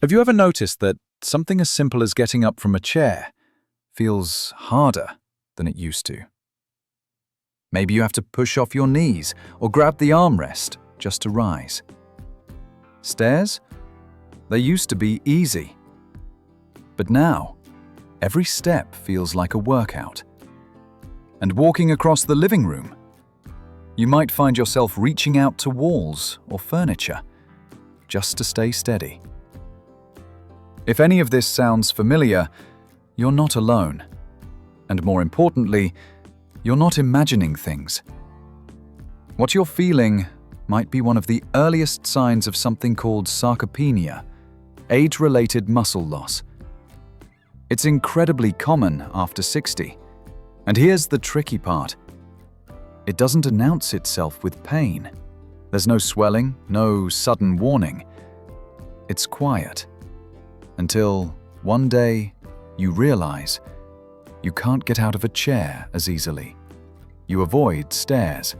Have you ever noticed that something as simple as getting up from a chair feels harder than it used to? Maybe you have to push off your knees or grab the armrest just to rise. Stairs? They used to be easy. But now, every step feels like a workout. And walking across the living room, you might find yourself reaching out to walls or furniture just to stay steady. If any of this sounds familiar, you're not alone. And more importantly, you're not imagining things. What you're feeling might be one of the earliest signs of something called sarcopenia, age-related muscle loss. It's incredibly common after 60. And here's the tricky part. It doesn't announce itself with pain. There's no swelling, no sudden warning. It's quiet. Until one day, you realize you can't get out of a chair as easily. You avoid stairs.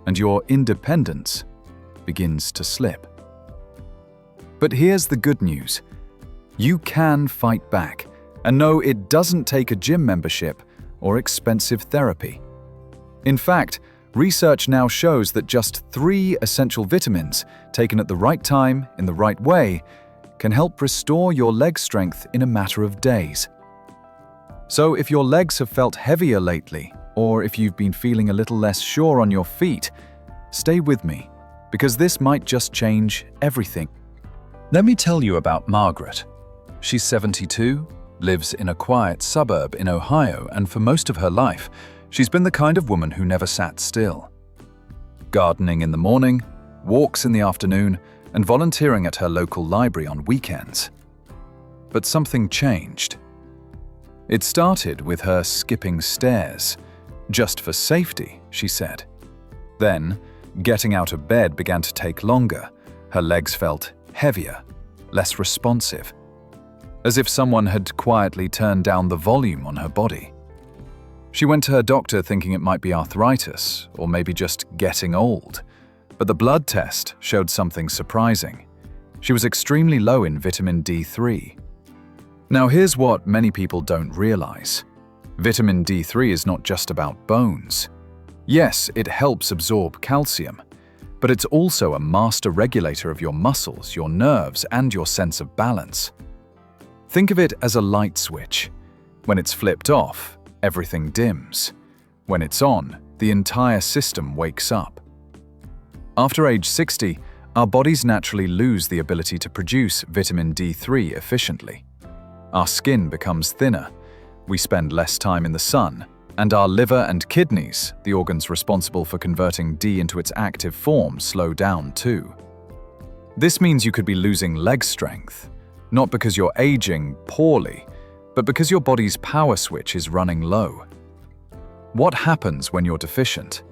And your independence begins to slip. But here's the good news. You can fight back. And no, it doesn't take a gym membership or expensive therapy. In fact, research now shows that just 3 essential vitamins, taken at the right time, in the right way, can help restore your leg strength in a matter of days. So if your legs have felt heavier lately, or if you've been feeling a little less sure on your feet, stay with me, because this might just change everything. Let me tell you about Margaret. She's 72, lives in a quiet suburb in Ohio, and for most of her life, she's been the kind of woman who never sat still. Gardening in the morning, walks in the afternoon, and volunteering at her local library on weekends. But something changed. It started with her skipping stairs. Just for safety, she said. Then, getting out of bed began to take longer. Her legs felt heavier, less responsive, as if someone had quietly turned down the volume on her body. She went to her doctor thinking it might be arthritis, or maybe just getting old. But the blood test showed something surprising. She was extremely low in vitamin D3. Now here's what many people don't realize. Vitamin D3 is not just about bones. Yes, it helps absorb calcium, but it's also a master regulator of your muscles, your nerves, and your sense of balance. Think of it as a light switch. When it's flipped off, everything dims. When it's on, the entire system wakes up. After age 60, our bodies naturally lose the ability to produce vitamin D3 efficiently. Our skin becomes thinner, we spend less time in the sun, and our liver and kidneys, the organs responsible for converting D into its active form, slow down too. This means you could be losing leg strength, not because you're aging poorly, but because your body's power switch is running low. What happens when you're deficient?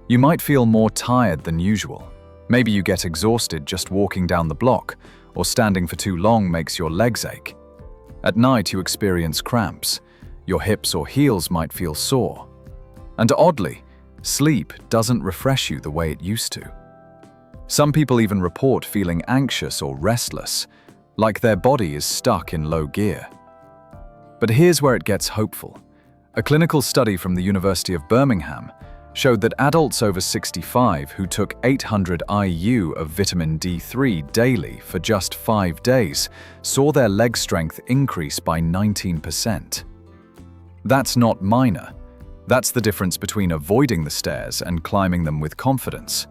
You might feel more tired than usual. Maybe you get exhausted just walking down the block, or standing for too long makes your legs ache. At night you experience cramps. Your hips or heels might feel sore. And oddly, sleep doesn't refresh you the way it used to. Some people even report feeling anxious or restless, like their body is stuck in low gear. But here's where it gets hopeful. A clinical study from the University of Birmingham showed that adults over 65 who took 800 IU of vitamin D3 daily for just 5 days saw their leg strength increase by 19%. That's not minor. That's the difference between avoiding the stairs and climbing them with confidence.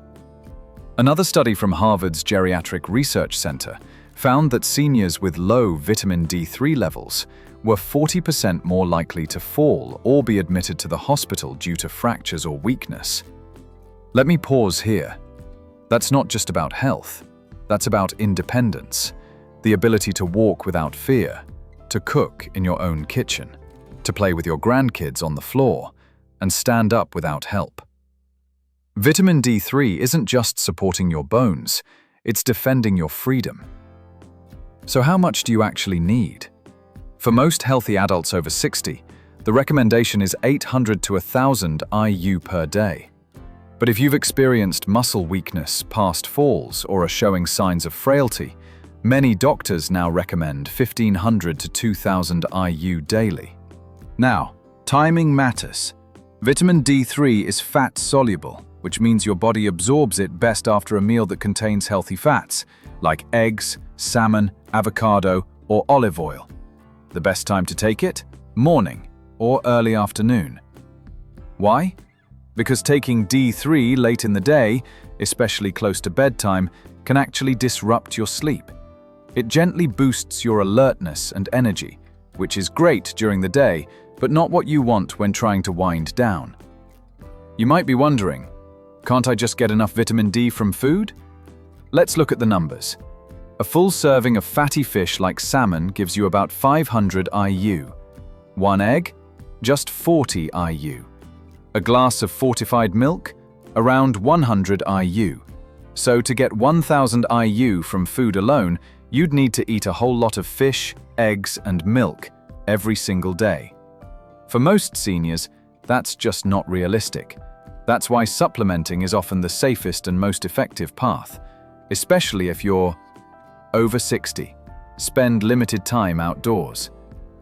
Another study from Harvard's Geriatric Research Center found that seniors with low vitamin D3 levels were 40% more likely to fall or be admitted to the hospital due to fractures or weakness. Let me pause here. That's not just about health. That's about independence, the ability to walk without fear, to cook in your own kitchen, to play with your grandkids on the floor, and stand up without help. Vitamin D3 isn't just supporting your bones, it's defending your freedom. So how much do you actually need? For most healthy adults over 60, the recommendation is 800 to 1,000 IU per day. But if you've experienced muscle weakness, past falls, or are showing signs of frailty, Many doctors now recommend 1500 to 2000 IU daily. Now, timing matters. Vitamin D3 is fat-soluble, which means your body absorbs it best after a meal that contains healthy fats, like eggs, salmon, avocado, or olive oil. The best time to take it? Morning or early afternoon. Why? Because taking D3 late in the day, especially close to bedtime, can actually disrupt your sleep. It gently boosts your alertness and energy, which is great during the day, but not what you want when trying to wind down. You might be wondering, can't I just get enough vitamin D from food? Let's look at the numbers. A full serving of fatty fish like salmon gives you about 500 IU. One egg? Just 40 IU. A glass of fortified milk? Around 100 IU. So to get 1000 IU from food alone, you'd need to eat a whole lot of fish, eggs, and milk every single day. For most seniors, that's just not realistic. That's why supplementing is often the safest and most effective path, especially if you're over 60, spend limited time outdoors,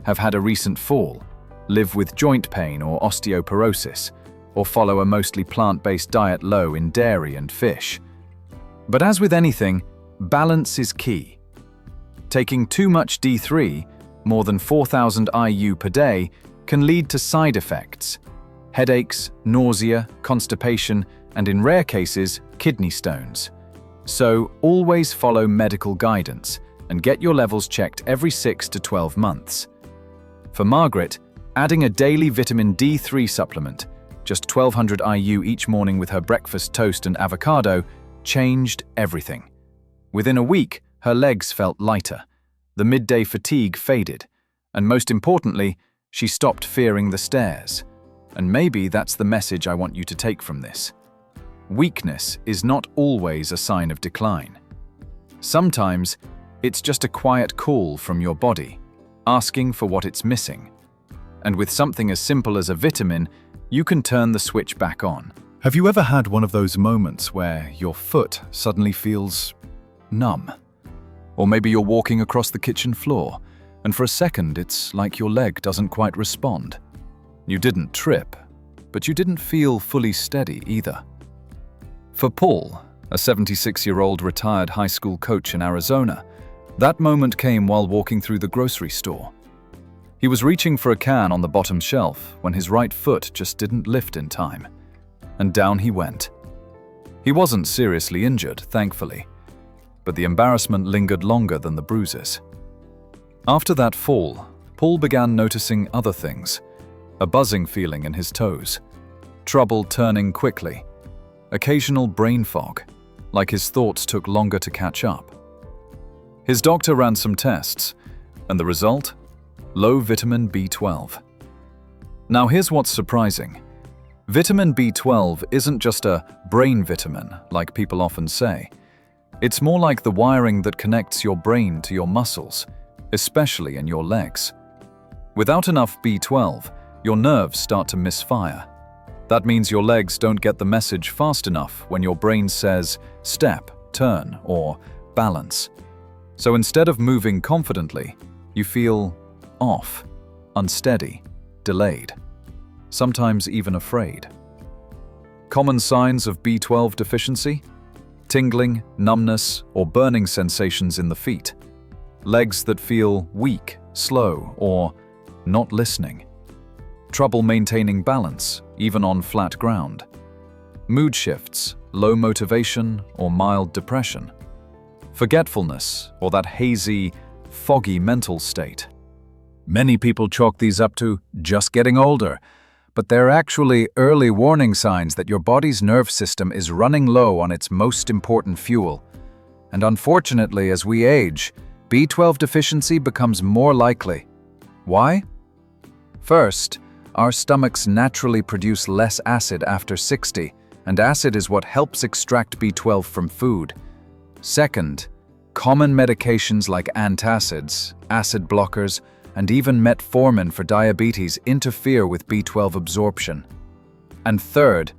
have had a recent fall, live with joint pain or osteoporosis, or follow a mostly plant-based diet low in dairy and fish. But as with anything, balance is key. Taking too much D3, more than 4000 IU per day, can lead to side effects: headaches, nausea, constipation, and in rare cases, kidney stones. So always follow medical guidance and get your levels checked every 6 to 12 months. For Margaret, adding a daily vitamin D3 supplement, just 1200 IU each morning with her breakfast toast and avocado, changed everything. Within a week, her legs felt lighter, the midday fatigue faded, and most importantly, she stopped fearing the stairs. And maybe that's the message I want you to take from this. Weakness is not always a sign of decline. Sometimes, it's just a quiet call from your body, asking for what it's missing. And with something as simple as a vitamin, you can turn the switch back on. Have you ever had one of those moments where your foot suddenly feels numb? Or maybe you're walking across the kitchen floor, and for a second it's like your leg doesn't quite respond. You didn't trip, but you didn't feel fully steady either. For Paul, a 76-year-old retired high school coach in Arizona, that moment came while walking through the grocery store. He was reaching for a can on the bottom shelf when his right foot just didn't lift in time, and down he went. He wasn't seriously injured, thankfully, but the embarrassment lingered longer than the bruises. After that fall, Paul began noticing other things: a buzzing feeling in his toes, trouble turning quickly, occasional brain fog, like his thoughts took longer to catch up. His doctor ran some tests, and the result? Low vitamin B12. Now here's what's surprising. Vitamin B12 isn't just a brain vitamin, like people often say. It's more like the wiring that connects your brain to your muscles, especially in your legs. Without enough B12, your nerves start to misfire. That means your legs don't get the message fast enough when your brain says step, turn, or balance. So instead of moving confidently, you feel off, unsteady, delayed, sometimes even afraid. Common signs of B12 deficiency: tingling, numbness, or burning sensations in the feet. Legs that feel weak, slow, or not listening. Trouble maintaining balance, even on flat ground. Mood shifts, low motivation, or mild depression. Forgetfulness, or that hazy, foggy mental state. Many people chalk these up to just getting older, but they're actually early warning signs that your body's nerve system is running low on its most important fuel. And unfortunately, as we age, B12 deficiency becomes more likely. Why? First, our stomachs naturally produce less acid after 60, and acid is what helps extract B12 from food. Second, common medications like antacids, acid blockers, and even metformin for diabetes interfere with B12 absorption. And third,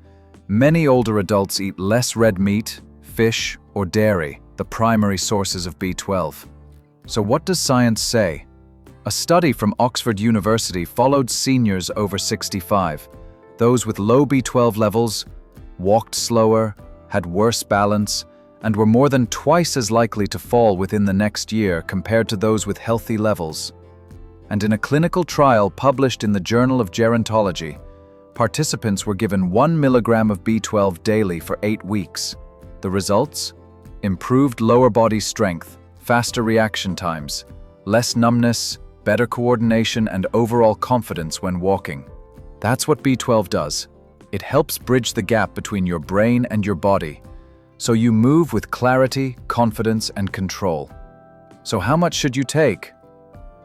many older adults eat less red meat, fish, or dairy the primary sources of B12. So what does science say? A study from Oxford University followed seniors over 65. Those with low B12 levels walked slower, had worse balance, and were more than twice as likely to fall within the next year compared to those with healthy levels. And in a clinical trial published in the Journal of Gerontology, participants were given 1 milligram of B12 daily for 8 weeks. The results? Improved lower body strength, faster reaction times, less numbness, better coordination, and overall confidence when walking. That's what B12 does. It helps bridge the gap between your brain and your body, so you move with clarity, confidence, and control. So how much should you take?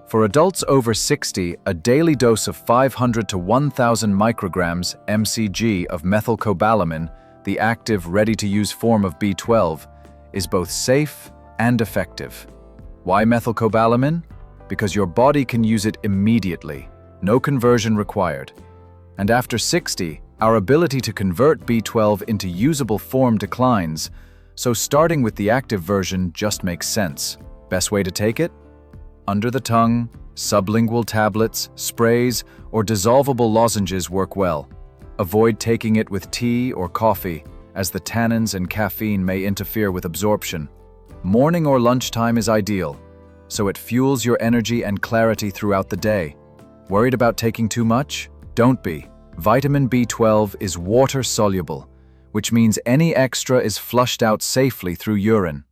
For adults over 60, a daily dose of 500 to 1,000 micrograms mcg of methylcobalamin, the active, ready-to-use form of B12, is both safe and effective. Why methylcobalamin? Because your body can use it immediately, no conversion required. And after 60, our ability to convert B12 into usable form declines, so starting with the active version just makes sense. Best way to take it? Under the tongue, sublingual tablets, sprays, or dissolvable lozenges work well. Avoid taking it with tea or coffee, as the tannins and caffeine may interfere with absorption. Morning or lunchtime is ideal, so it fuels your energy and clarity throughout the day. Worried about taking too much? Don't be. Vitamin B12 is water-soluble, which means any extra is flushed out safely through urine.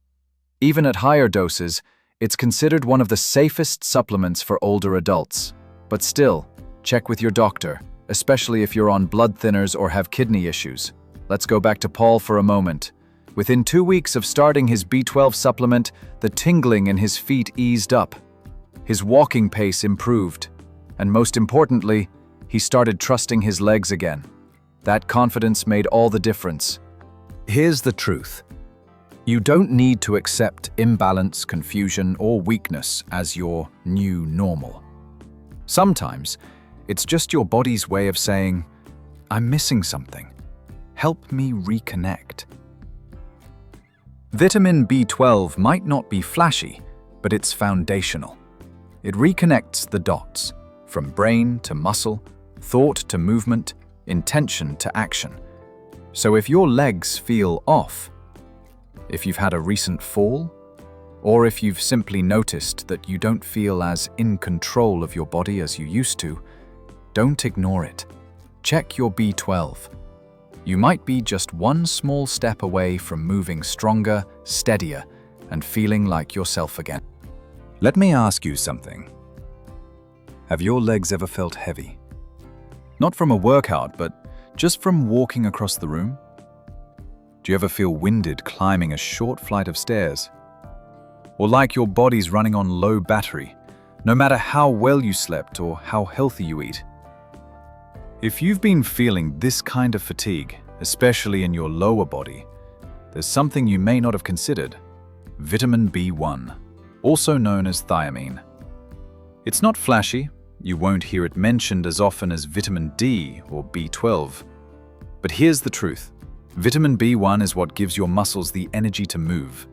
Even at higher doses, it's considered one of the safest supplements for older adults. But still, check with your doctor, especially if you're on blood thinners or have kidney issues. Let's go back to Paul for a moment. Within 2 weeks of starting his B12 supplement, the tingling in his feet eased up. His walking pace improved, and most importantly, he started trusting his legs again. That confidence made all the difference. Here's the truth. You don't need to accept imbalance, confusion, or weakness as your new normal. Sometimes, it's just your body's way of saying, "I'm missing something. Help me reconnect." Vitamin B12 might not be flashy, but it's foundational. It reconnects the dots, from brain to muscle, thought to movement, intention to action. So if your legs feel off, if you've had a recent fall, or if you've simply noticed that you don't feel as in control of your body as you used to, don't ignore it. Check your B12. You might be just one small step away from moving stronger, steadier, and feeling like yourself again. Let me ask you something. Have your legs ever felt heavy? Not from a workout, but just from walking across the room? Do you ever feel winded climbing a short flight of stairs? Or like your body's running on low battery, no matter how well you slept or how healthy you eat? If you've been feeling this kind of fatigue, especially in your lower body, there's something you may not have considered: vitamin B1, also known as thiamine. It's not flashy. You won't hear it mentioned as often as vitamin D or B12. But here's the truth. Vitamin B1 is what gives your muscles the energy to move.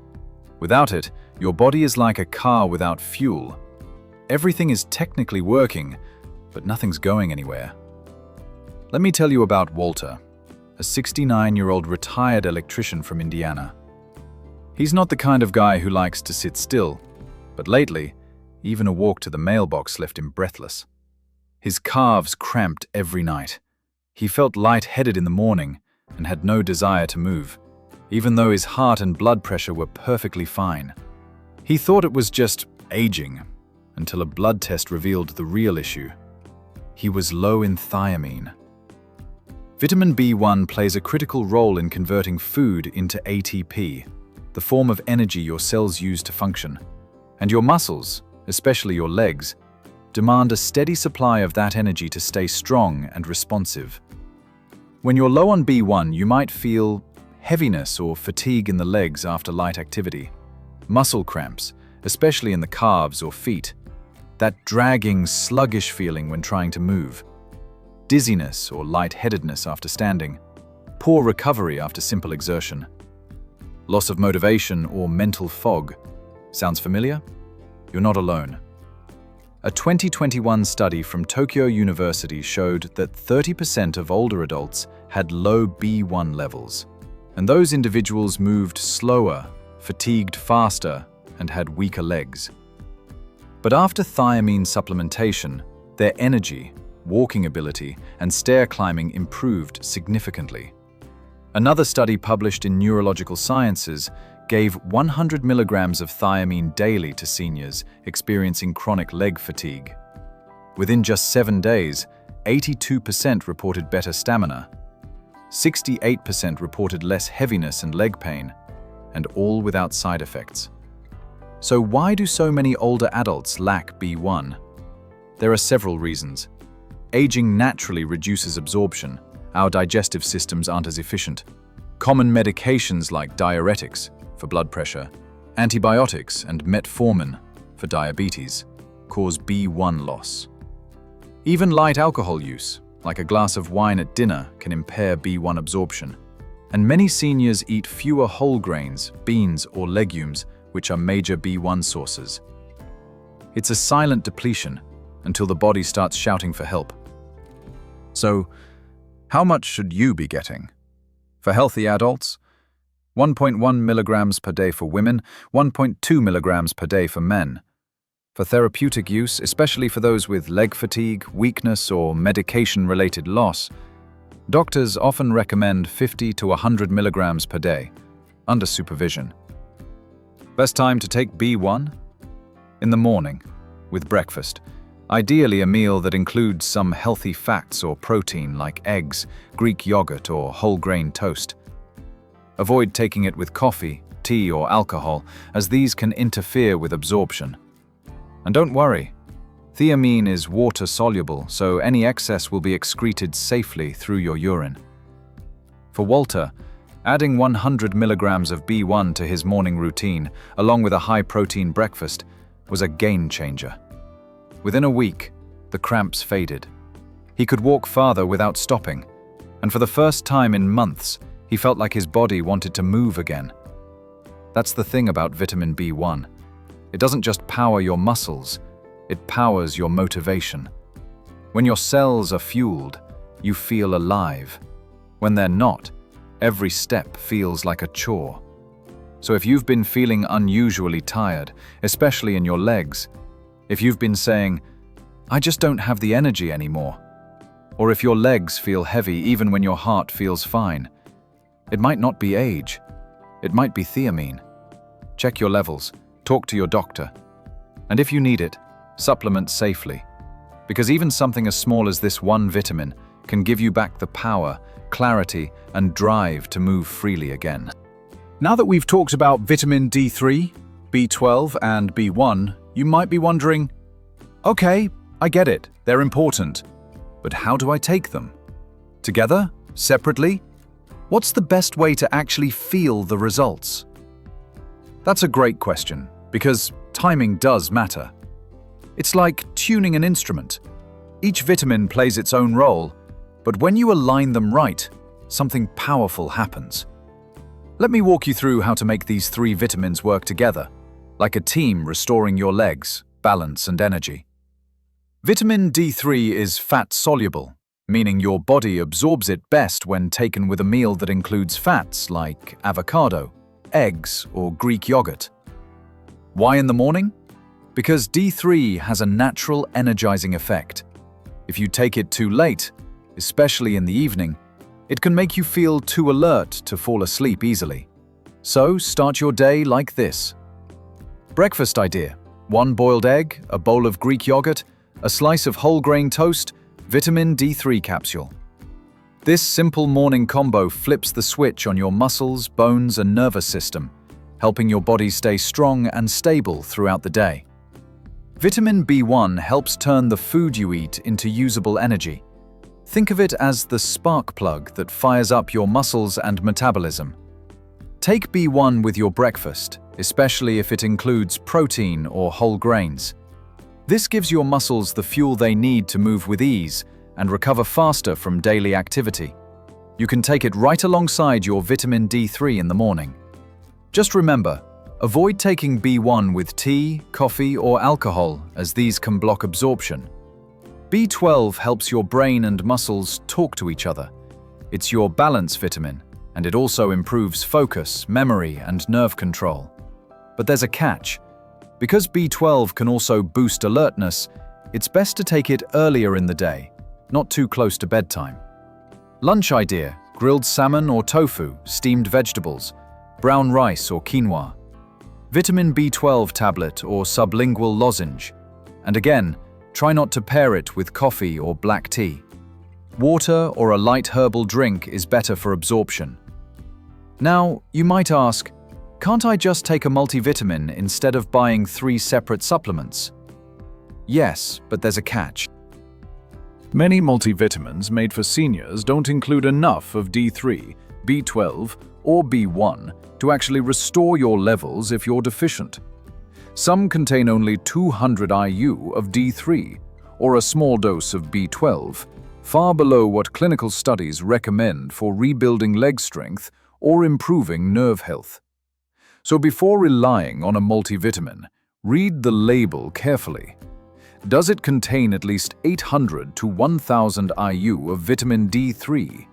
Without it, your body is like a car without fuel. Everything is technically working, but nothing's going anywhere. Let me tell you about Walter, a 69-year-old retired electrician from Indiana. He's not the kind of guy who likes to sit still, but lately, even a walk to the mailbox left him breathless. His calves cramped every night. He felt lightheaded in the morning and had no desire to move, even though his heart and blood pressure were perfectly fine. He thought it was just aging, until a blood test revealed the real issue. He was low in thiamine. Vitamin B1 plays a critical role in converting food into ATP, the form of energy your cells use to function. And your muscles, especially your legs, demand a steady supply of that energy to stay strong and responsive. When you're low on B1, you might feel heaviness or fatigue in the legs after light activity, muscle cramps, especially in the calves or feet, that dragging, sluggish feeling when trying to move, dizziness or lightheadedness after standing, poor recovery after simple exertion. loss of motivation, or mental fog. Sounds familiar? You're not alone. A 2021 study from Tokyo University showed that 30% of older adults had low B1 levels, and those individuals moved slower, fatigued faster, and had weaker legs. But after thiamine supplementation, their energy, walking ability, and stair climbing improved significantly. Another study published in Neurological Sciences gave 100 milligrams of thiamine daily to seniors experiencing chronic leg fatigue. Within just 7 days, 82% reported better stamina, 68% reported less heaviness and leg pain, and all without side effects. So why do so many older adults lack B1? There are several reasons. Aging naturally reduces absorption. Our digestive systems aren't as efficient. Common medications like diuretics for blood pressure, antibiotics and metformin for diabetes cause B1 loss. Even light alcohol use, like a glass of wine at dinner, can impair B1 absorption. And many seniors eat fewer whole grains, beans or legumes, which are major B1 sources. It's a silent depletion until the body starts shouting for help. So, how much should you be getting? For healthy adults, 1.1 milligrams per day for women, 1.2 milligrams per day for men. For therapeutic use, especially for those with leg fatigue, weakness, or medication-related loss, doctors often recommend 50 to 100 milligrams per day, under supervision. Best time to take B1? In the morning, with breakfast. Ideally a meal that includes some healthy fats or protein like eggs, Greek yogurt, or whole grain toast. Avoid taking it with coffee, tea, or alcohol, as these can interfere with absorption. And don't worry, thiamine is water-soluble, so any excess will be excreted safely through your urine. For Walter, adding 100 milligrams of B1 to his morning routine, along with a high-protein breakfast, was a game-changer. Within a week, the cramps faded. He could walk farther without stopping, and for the first time in months, he felt like his body wanted to move again. That's the thing about vitamin B1. It doesn't just power your muscles, it powers your motivation. When your cells are fueled, you feel alive. When they're not, every step feels like a chore. So if you've been feeling unusually tired, especially in your legs, if you've been saying, "I just don't have the energy anymore," or if your legs feel heavy even when your heart feels fine, it might not be age, it might be thiamine. Check your levels, talk to your doctor, and if you need it, supplement safely. Because even something as small as this one vitamin can give you back the power, clarity, and drive to move freely again. Now that we've talked about vitamin D3, B12, and B1, you might be wondering, okay, I get it, they're important, but how do I take them? Together? Separately? What's the best way to actually feel the results? That's a great question, because timing does matter. It's like tuning an instrument. Each vitamin plays its own role, but when you align them right, something powerful happens. Let me walk you through how to make these 3 vitamins work together, like a team restoring your legs, balance, and energy. Vitamin D3 is fat-soluble, meaning your body absorbs it best when taken with a meal that includes fats like avocado, eggs, or Greek yogurt. Why in the morning? Because D3 has a natural energizing effect. If you take it too late, especially in the evening, it can make you feel too alert to fall asleep easily. So start your day like this. Breakfast idea: 1 boiled egg, a bowl of Greek yogurt, a slice of whole grain toast, vitamin D3 capsule. This simple morning combo flips the switch on your muscles, bones, and nervous system, helping your body stay strong and stable throughout the day. Vitamin B1 helps turn the food you eat into usable energy. Think of it as the spark plug that fires up your muscles and metabolism. Take B1 with your breakfast, especially if it includes protein or whole grains. This gives your muscles the fuel they need to move with ease and recover faster from daily activity. You can take it right alongside your vitamin D3 in the morning. Just remember, avoid taking B1 with tea, coffee, or alcohol, as these can block absorption. B12 helps your brain and muscles talk to each other. It's your balance vitamin, and it also improves focus, memory, and nerve control. But there's a catch. Because B12 can also boost alertness, it's best to take it earlier in the day, not too close to bedtime. Lunch idea: grilled salmon or tofu, steamed vegetables, brown rice or quinoa. Vitamin B12 tablet or sublingual lozenge. And again, try not to pair it with coffee or black tea. Water or a light herbal drink is better for absorption. Now, you might ask, can't I just take a multivitamin instead of buying 3 separate supplements? Yes, but there's a catch. Many multivitamins made for seniors don't include enough of D3, B12, or B1 to actually restore your levels if you're deficient. Some contain only 200 IU of D3, or a small dose of B12, far below what clinical studies recommend for rebuilding leg strength or improving nerve health. So before relying on a multivitamin, read the label carefully. Does it contain at least 800 to 1000 IU of vitamin D3?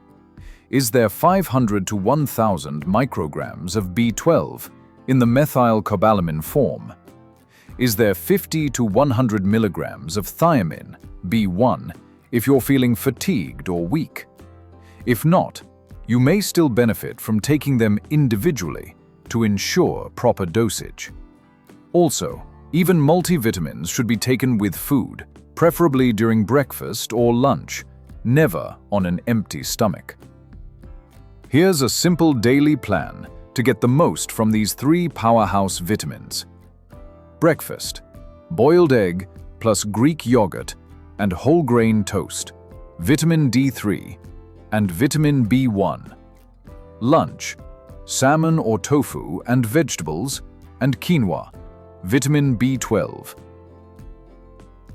Is there 500 to 1000 micrograms of B12 in the methylcobalamin form? Is there 50 to 100 milligrams of thiamine, B1, if you're feeling fatigued or weak? If not, you may still benefit from taking them individually to ensure proper dosage. Also, even multivitamins should be taken with food, preferably during breakfast or lunch, never on an empty stomach. Here's a simple daily plan to get the most from these 3 powerhouse vitamins. Breakfast: boiled egg plus Greek yogurt and whole grain toast, vitamin D3 and vitamin B1. Lunch: salmon or tofu and vegetables and quinoa, vitamin B12.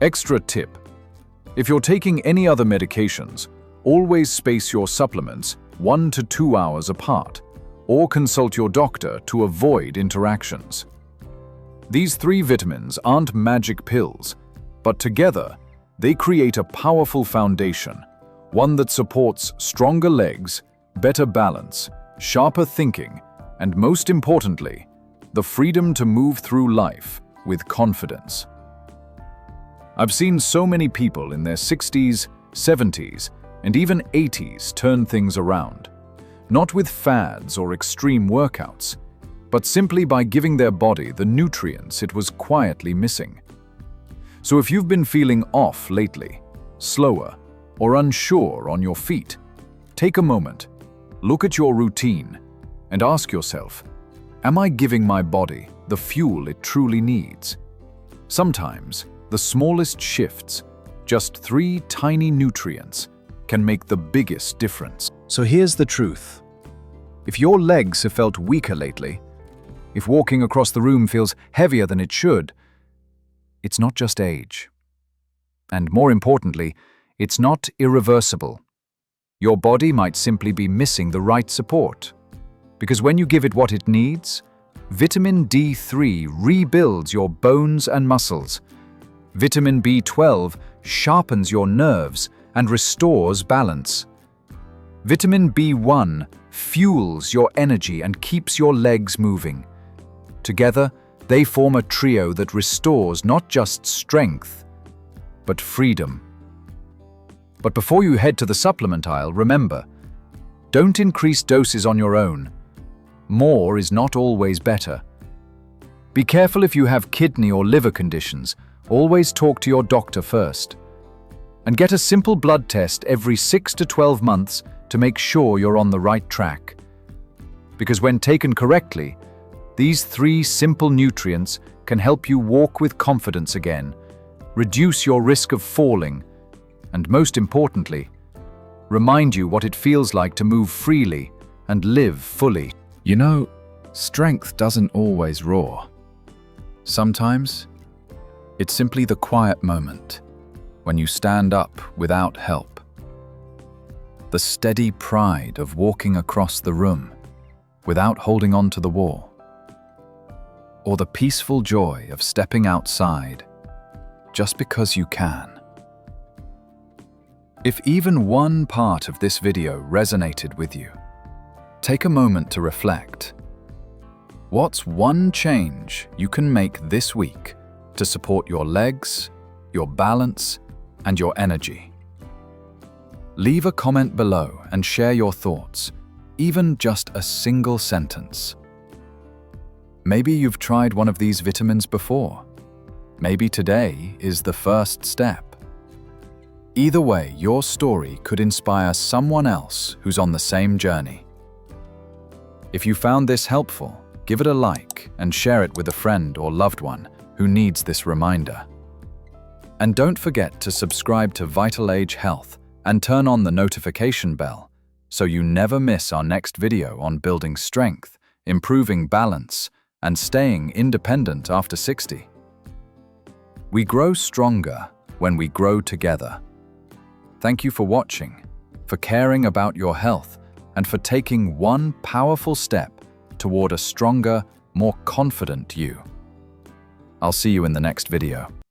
Extra tip: if you're taking any other medications, always space your supplements 1 to 2 hours apart, or consult your doctor to avoid interactions. These 3 vitamins aren't magic pills, but together they create a powerful foundation, one that supports stronger legs, better balance, sharper thinking, and most importantly, the freedom to move through life with confidence. I've seen so many people in their 60s, 70s, and even 80s turn things around, not with fads or extreme workouts, but simply by giving their body the nutrients it was quietly missing. So if you've been feeling off lately, slower, or unsure on your feet, take a moment, look at your routine, and ask yourself, am I giving my body the fuel it truly needs? Sometimes, the smallest shifts, just 3 tiny nutrients, can make the biggest difference. So here's the truth. If your legs have felt weaker lately, if walking across the room feels heavier than it should, it's not just age. And more importantly, it's not irreversible. Your body might simply be missing the right support. Because when you give it what it needs, vitamin D3 rebuilds your bones and muscles. Vitamin B12 sharpens your nerves and restores balance. Vitamin B1 fuels your energy and keeps your legs moving. Together, they form a trio that restores not just strength, but freedom. But before you head to the supplement aisle, remember, don't increase doses on your own. More is not always better. Be careful if you have kidney or liver conditions. Always talk to your doctor first. And get a simple blood test every 6 to 12 months to make sure you're on the right track. Because when taken correctly, these 3 simple nutrients can help you walk with confidence again, reduce your risk of falling, and most importantly, remind you what it feels like to move freely and live fully. You know, strength doesn't always roar. Sometimes, it's simply the quiet moment when you stand up without help. The steady pride of walking across the room without holding on to the wall. or the peaceful joy of stepping outside just because you can. If even one part of this video resonated with you, take a moment to reflect. What's one change you can make this week to support your legs, your balance, and your energy? Leave a comment below and share your thoughts, even just a single sentence. Maybe you've tried one of these vitamins before. Maybe today is the first step. Either way, your story could inspire someone else who's on the same journey. If you found this helpful, give it a like and share it with a friend or loved one who needs this reminder. And don't forget to subscribe to VitalAge Health and turn on the notification bell so you never miss our next video on building strength, improving balance, and staying independent after 60. We grow stronger when we grow together. Thank you for watching, for caring about your health, and for taking one powerful step toward a stronger, more confident you. I'll see you in the next video.